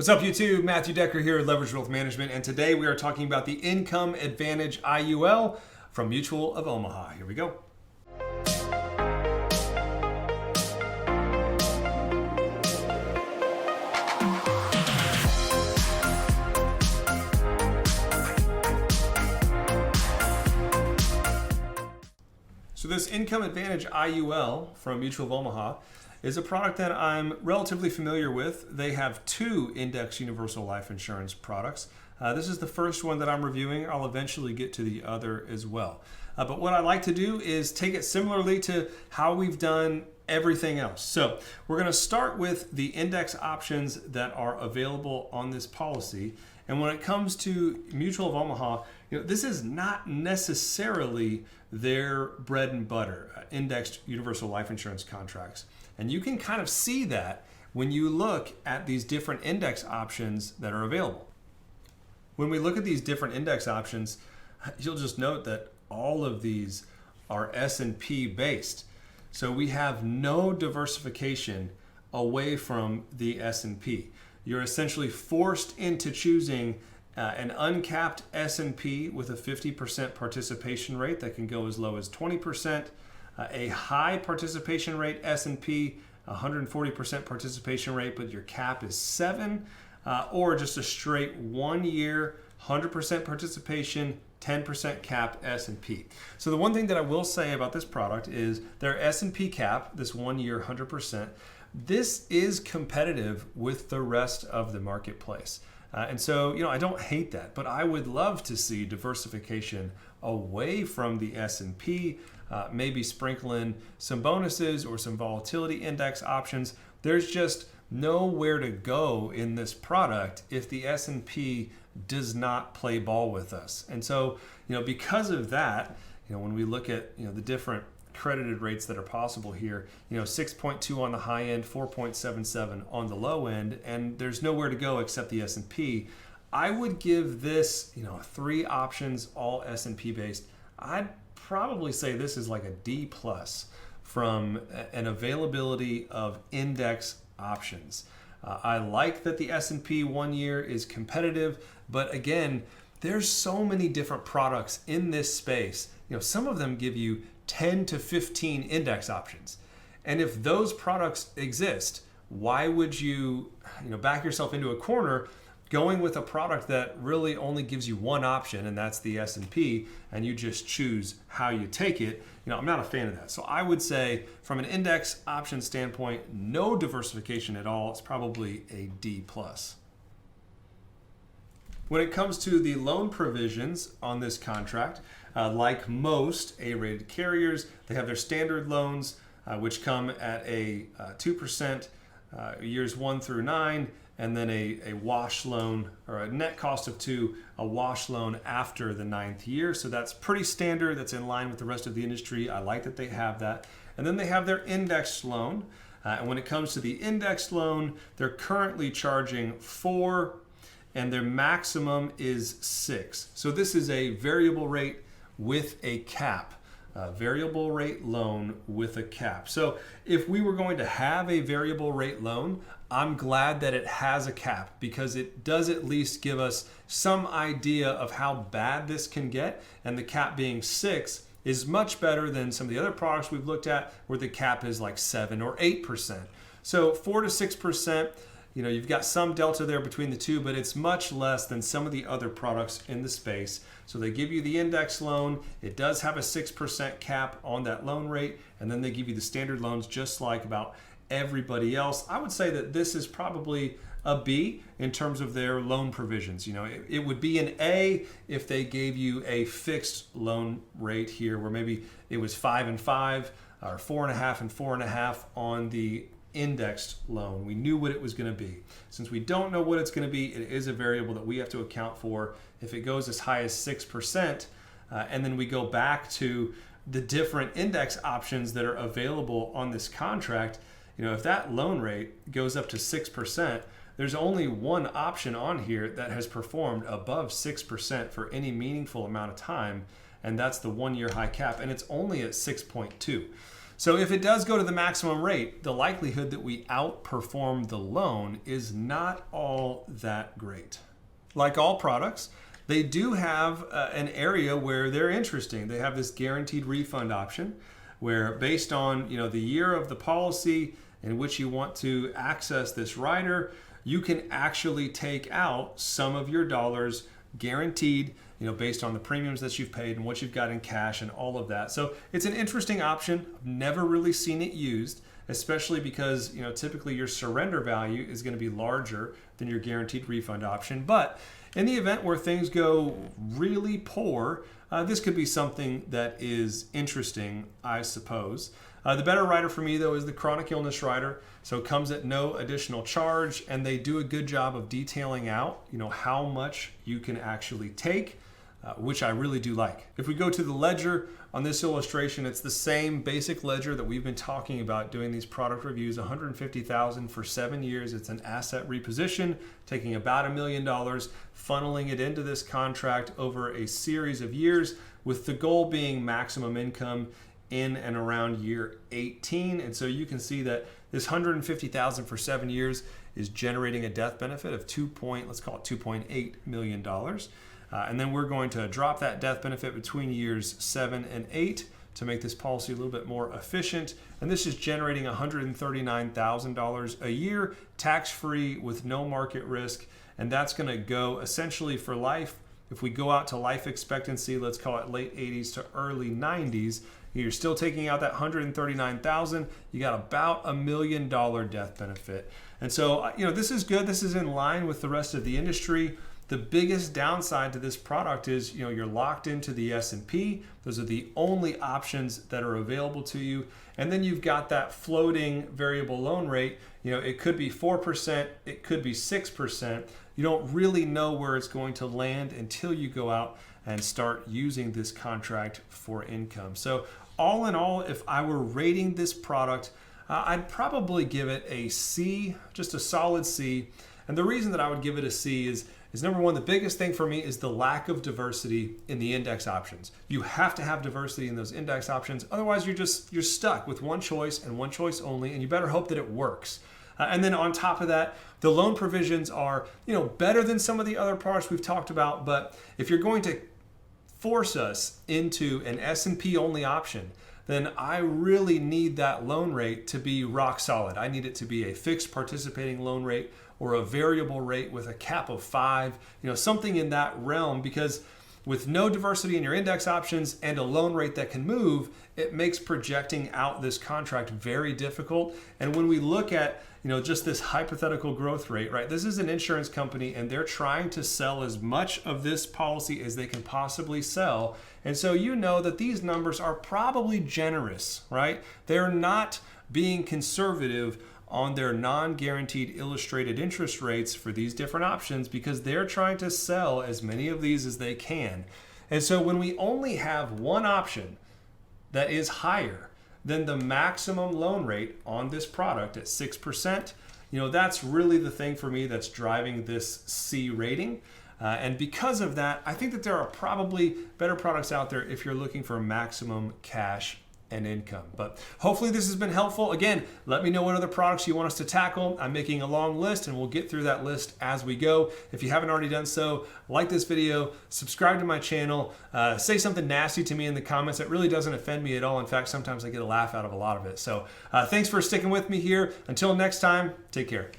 What's up, YouTube? Matthew Decker here at Leverage Wealth Management, and today we are talking about the Income Advantage IUL from Mutual of Omaha. Here we go. So this Income Advantage IUL from Mutual of Omaha is a product that I'm relatively familiar with. They have two index universal life insurance products. This is the first one that I'm reviewing. I'll eventually get to the other as well. But what I like to do is take it similarly to how we've done everything else. So we're going to start with the index options that are available on this policy. And when it comes to Mutual of Omaha, this is not necessarily their bread and butter, indexed universal life insurance contracts. And you can kind of see that when you look at these different index options that are available. When we look at these different index options, you'll just note that all of these are S&P based. So we have no diversification away from the S&P. You're essentially forced into choosing an uncapped S&P with a 50% participation rate that can go as low as 20%, a high participation rate S&P, 140% participation rate, but your cap is 7, or just a straight 1 year, 100% participation, 10% cap S&P. So the one thing that I will say about this product is their S&P cap, this 1 year, 100%, this is competitive with the rest of the marketplace. And so, I don't hate that, but I would love to see diversification away from the S&P, maybe sprinkle in some bonuses or some volatility index options. There's just nowhere to go in this product if the S&P does not play ball with us. And so, because of that, when we look at, the different credited rates that are possible here, 6.2 on the high end, 4.77 on the low end, and there's nowhere to go except the S&P. I would give this, 3 options, all S&P based. I'd probably say this is like a D plus from an availability of index options. I like that the S&P 1 year is competitive, but again, there's so many different products in this space. Some of them give you 10 to 15 index options. And if those products exist, why would you, back yourself into a corner going with a product that really only gives you one option, and that's the S&P, and you just choose how you take it? I'm not a fan of that. So I would say from an index option standpoint, no diversification at all. It's probably a D plus. When it comes to the loan provisions on this contract, like most A-rated carriers, they have their standard loans, which come at a 2% years 1 through 9, and then a wash loan, or a net cost of 2, a wash loan after the 9th year. So that's pretty standard. That's in line with the rest of the industry. I like that they have that. And then they have their indexed loan. And when it comes to the indexed loan, they're currently charging 4, and their maximum is 6. So this is a variable rate with a cap, variable rate loan with a cap. So if we were going to have a variable rate loan, I'm glad that it has a cap, because it does at least give us some idea of how bad this can get. And the cap being 6 is much better than some of the other products we've looked at where the cap is like 7 or 8%. So 4 to 6%, you've got some delta there between the two, but it's much less than some of the other products in the space. So they give you the index loan. It does have a 6% cap on that loan rate, and then they give you the standard loans just like about everybody else. I would say that this is probably a B in terms of their loan provisions. It would be an A if they gave you a fixed loan rate here, where maybe it was 5 and 5, or 4.5 and 4.5 on the indexed loan. We knew what it was going to be. Since we don't know what it's going to be, it is a variable that we have to account for. If it goes as high as 6%, and then we go back to the different index options that are available on this contract, if that loan rate goes up to 6%, there's only one option on here that has performed above 6% for any meaningful amount of time, and that's the 1 year high cap, and it's only at 6.2. So if it does go to the maximum rate, the likelihood that we outperform the loan is not all that great. Like all products, they do have an area where they're interesting. They have this guaranteed refund option where based on the year of the policy in which you want to access this rider, you can actually take out some of your dollars guaranteed, based on the premiums that you've paid and what you've got in cash and all of that. So it's an interesting option. I've never really seen it used, especially because, typically your surrender value is going to be larger than your guaranteed refund option. But in the event where things go really poor, this could be something that is interesting, I suppose. The better rider for me, though, is the chronic illness rider. So it comes at no additional charge, and they do a good job of detailing out, how much you can actually take, which I really do like. If we go to the ledger on this illustration, it's the same basic ledger that we've been talking about doing these product reviews, $150,000 for 7 years. It's an asset reposition, taking about $1 million, funneling it into this contract over a series of years, with the goal being maximum income in and around year 18. And so you can see that this $150,000 for 7 years is generating a death benefit of $2.8 million. And then we're going to drop that death benefit between years 7 and 8 to make this policy a little bit more efficient. And this is generating $139,000 a year, tax-free with no market risk. And that's going to go essentially for life. If we go out to life expectancy, let's call it late 80s to early 90s, you're still taking out that $139,000. You got about $1 million death benefit. And so, this is good. This is in line with the rest of the industry. The biggest downside to this product is, you're locked into the S&P. Those are the only options that are available to you. And then you've got that floating variable loan rate. It could be 4%, it could be 6%. You don't really know where it's going to land until you go out and start using this contract for income. So all in all, if I were rating this product, I'd probably give it a C, just a solid C. And the reason that I would give it a C is number one, the biggest thing for me is the lack of diversity in the index options. You have to have diversity in those index options. Otherwise, you're stuck with one choice and one choice only, and you better hope that it works. And then on top of that, the loan provisions are, better than some of the other products we've talked about. But if you're going to force us into an S&P only option, then I really need that loan rate to be rock solid. I need it to be a fixed participating loan rate or a variable rate with a cap of 5, something in that realm, because with no diversity in your index options and a loan rate that can move, it makes projecting out this contract very difficult. And when we look at, just this hypothetical growth rate, right? This is an insurance company and they're trying to sell as much of this policy as they can possibly sell. And so that these numbers are probably generous, right? They're not being conservative on their non-guaranteed illustrated interest rates for these different options because they're trying to sell as many of these as they can. And so when we only have one option that is higher than the maximum loan rate on this product at 6%, that's really the thing for me that's driving this C rating. And because of that, I think that there are probably better products out there if you're looking for maximum cash and income. But hopefully this has been helpful. Again, let me know what other products you want us to tackle. I'm making a long list and we'll get through that list as we go. If you haven't already done so, like this video, subscribe to my channel, say something nasty to me in the comments. It really doesn't offend me at all. In fact, sometimes I get a laugh out of a lot of it. So thanks for sticking with me here. Until next time, take care.